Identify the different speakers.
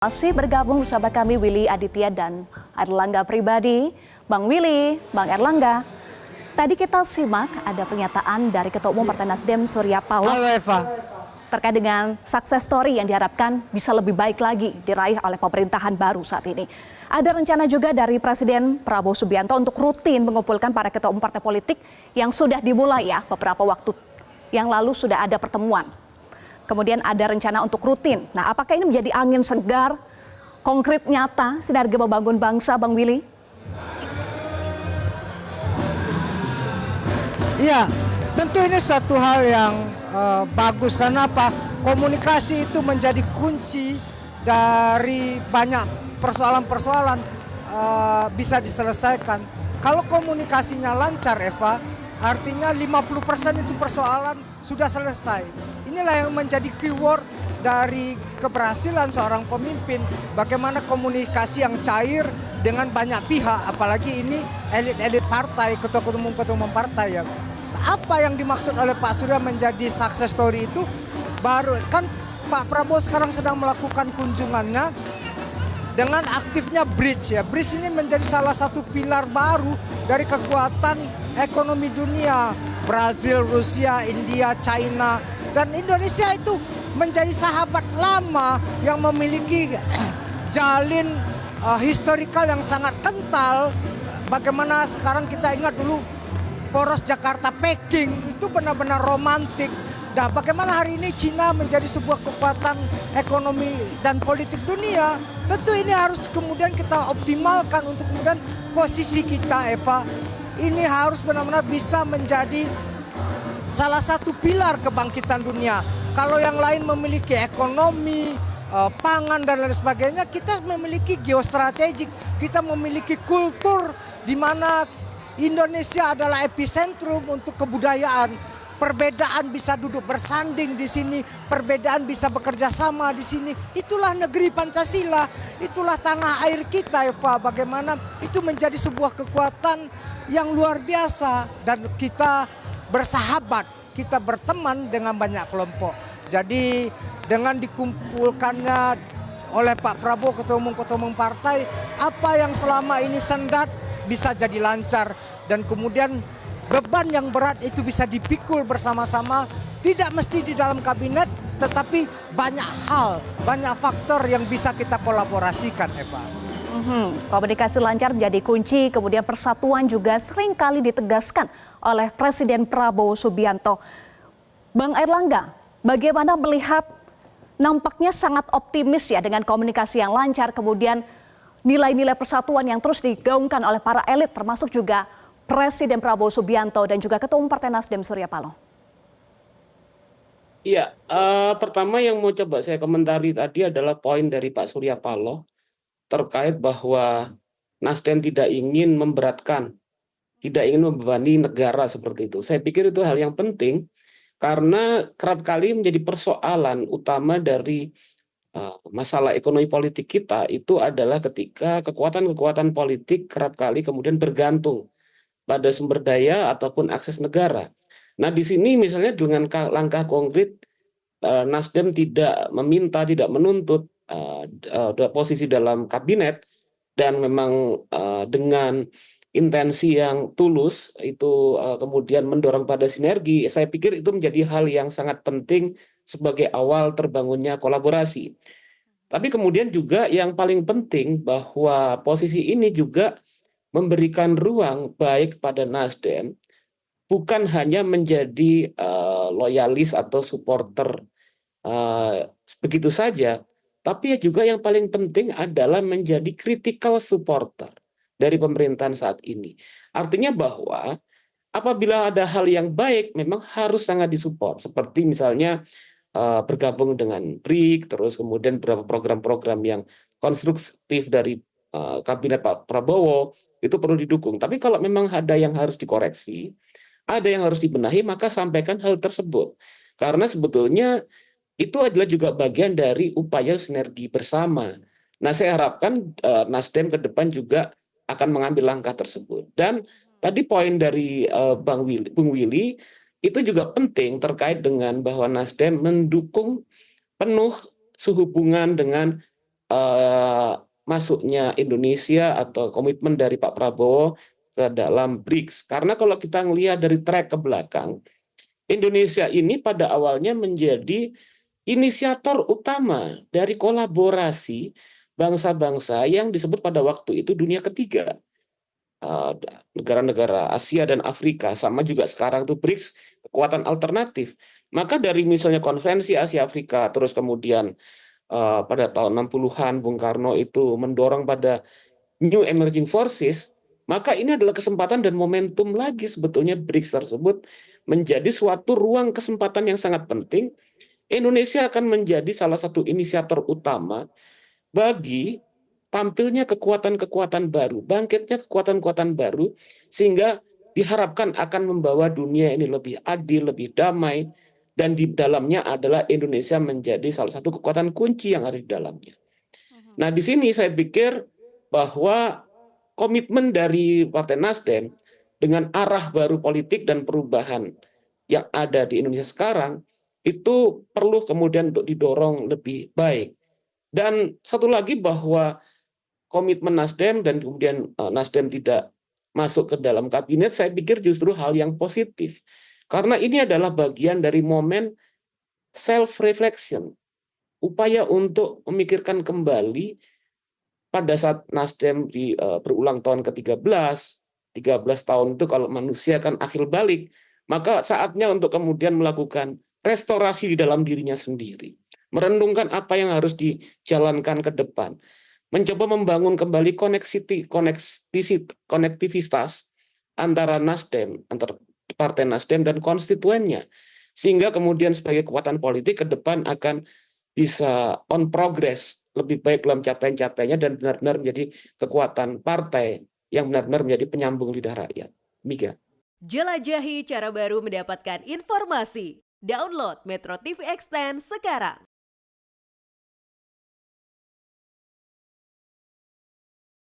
Speaker 1: Masih bergabung bersama kami Willy Aditya dan Erlangga pribadi. Bang Willy, Bang Erlangga, tadi kita simak ada pernyataan dari Ketua Umum Partai Nasdem Surya Paloh terkait dengan success story yang diharapkan bisa lebih baik lagi diraih oleh pemerintahan baru saat ini. Ada rencana juga dari Presiden Prabowo Subianto untuk rutin mengumpulkan para ketua umum partai politik yang sudah dimulai ya beberapa waktu yang lalu sudah ada pertemuan. Kemudian ada rencana untuk rutin. Nah, apakah ini menjadi angin segar, konkret nyata, sinergi membangun bangsa, Bang Willy?
Speaker 2: Iya, tentu ini satu hal yang bagus. Karena apa? Komunikasi itu menjadi kunci dari banyak persoalan-persoalan bisa diselesaikan. Kalau komunikasinya lancar, Eva, artinya 50% itu persoalan sudah selesai. Inilah yang menjadi keyword dari keberhasilan seorang pemimpin. Bagaimana komunikasi yang cair dengan banyak pihak, apalagi ini elit-elit partai, ketua umum partai ya. Apa yang dimaksud oleh Pak Surya menjadi success story itu baru kan Pak Prabowo sekarang sedang melakukan kunjungannya dengan aktifnya bridge ya. Bridge ini menjadi salah satu pilar baru dari kekuatan ekonomi dunia. Brazil, Rusia, India, China, dan Indonesia itu menjadi sahabat lama yang memiliki jalin historikal yang sangat kental. Bagaimana sekarang kita ingat dulu poros Jakarta-Peking itu benar-benar romantik. Nah, bagaimana hari ini Cina menjadi sebuah kekuatan ekonomi dan politik dunia, tentu ini harus kemudian kita optimalkan untuk kemudian posisi kita, Eva. Ini harus benar-benar bisa menjadi salah satu pilar kebangkitan dunia. Kalau yang lain memiliki ekonomi, pangan dan lain sebagainya, kita memiliki geostrategik, kita memiliki kultur di mana Indonesia adalah epicentrum untuk kebudayaan. Perbedaan bisa duduk bersanding di sini, perbedaan bisa bekerja sama di sini. Itulah negeri Pancasila, itulah tanah air kita, Eva. Bagaimana itu menjadi sebuah kekuatan yang luar biasa dan kita bersahabat, kita berteman dengan banyak kelompok. Jadi dengan dikumpulkannya oleh Pak Prabowo ketua umum partai, apa yang selama ini sendat bisa jadi lancar dan kemudian beban yang berat itu bisa dipikul bersama-sama, tidak mesti di dalam kabinet, tetapi banyak hal, banyak faktor yang bisa kita kolaborasikan, Eva.
Speaker 1: Komunikasi lancar menjadi kunci, kemudian persatuan juga seringkali ditegaskan oleh Presiden Prabowo Subianto. Bang Erlangga, bagaimana melihat nampaknya sangat optimis ya dengan komunikasi yang lancar, kemudian nilai-nilai persatuan yang terus digaungkan oleh para elit termasuk juga Presiden Prabowo Subianto dan juga Ketua Umum Partai Nasdem Surya Paloh.
Speaker 3: Iya, pertama yang mau coba saya komentari tadi adalah poin dari Pak Surya Paloh terkait bahwa Nasdem tidak ingin memberatkan, tidak ingin membebani negara seperti itu. Saya pikir itu hal yang penting karena kerap kali menjadi persoalan utama dari masalah ekonomi politik kita itu adalah ketika kekuatan-kekuatan politik kerap kali kemudian bergantung pada sumber daya ataupun akses negara. Nah, di sini misalnya dengan langkah konkret Nasdem tidak meminta, tidak menuntut posisi dalam kabinet dan memang dengan intensi yang tulus itu kemudian mendorong pada sinergi. Saya pikir itu menjadi hal yang sangat penting sebagai awal terbangunnya kolaborasi. Tapi kemudian juga yang paling penting bahwa posisi ini juga memberikan ruang baik pada Nasdem bukan hanya menjadi loyalis atau supporter begitu saja, tapi juga yang paling penting adalah menjadi critical supporter dari pemerintahan saat ini. Artinya bahwa apabila ada hal yang baik memang harus sangat disupport, seperti misalnya bergabung dengan BRIC, terus kemudian beberapa program-program yang konstruktif dari kabinet Pak Prabowo itu perlu didukung. Tapi kalau memang ada yang harus dikoreksi, ada yang harus dibenahi, maka sampaikan hal tersebut. Karena sebetulnya itu adalah juga bagian dari upaya sinergi bersama. Nah, saya harapkan Nasdem ke depan juga akan mengambil langkah tersebut. Dan tadi poin dari Bung Willy itu juga penting terkait dengan bahwa Nasdem mendukung penuh sehubungan dengan eh, masuknya Indonesia atau komitmen dari Pak Prabowo ke dalam BRICS. Karena kalau kita melihat dari track ke belakang, Indonesia ini pada awalnya menjadi inisiator utama dari kolaborasi bangsa-bangsa yang disebut pada waktu itu dunia ketiga. Negara-negara Asia dan Afrika, sama juga sekarang tuh BRICS, kekuatan alternatif. Maka dari misalnya konferensi Asia Afrika, terus kemudian pada tahun 60-an Bung Karno itu mendorong pada New Emerging Forces, maka ini adalah kesempatan dan momentum lagi sebetulnya BRICS tersebut menjadi suatu ruang kesempatan yang sangat penting. Indonesia akan menjadi salah satu inisiator utama bagi tampilnya kekuatan-kekuatan baru, bangkitnya kekuatan-kekuatan baru, sehingga diharapkan akan membawa dunia ini lebih adil, lebih damai, dan di dalamnya adalah Indonesia menjadi salah satu kekuatan kunci yang ada di dalamnya. Nah, di sini saya pikir bahwa komitmen dari Partai Nasdem dengan arah baru politik dan perubahan yang ada di Indonesia sekarang itu perlu kemudian untuk didorong lebih baik. Dan satu lagi bahwa komitmen Nasdem dan kemudian Nasdem tidak masuk ke dalam kabinet, saya pikir justru hal yang positif. Karena ini adalah bagian dari momen self-reflection, upaya untuk memikirkan kembali pada saat Nasdem di berulang tahun ke-13, 13 tahun itu kalau manusia kan akhir balik, maka saatnya untuk kemudian melakukan restorasi di dalam dirinya sendiri. Merenungkan apa yang harus dijalankan ke depan. Mencoba membangun kembali konektivitas antara Nasdem, antara Partai Nasdem dan konstituennya. Sehingga kemudian sebagai kekuatan politik ke depan akan bisa on progress, lebih baik dalam capaian-capaiannya dan benar-benar menjadi kekuatan partai yang benar-benar menjadi penyambung lidah rakyat. Demikian.
Speaker 4: Jelajahi cara baru mendapatkan informasi. Download Metro TV Extend sekarang.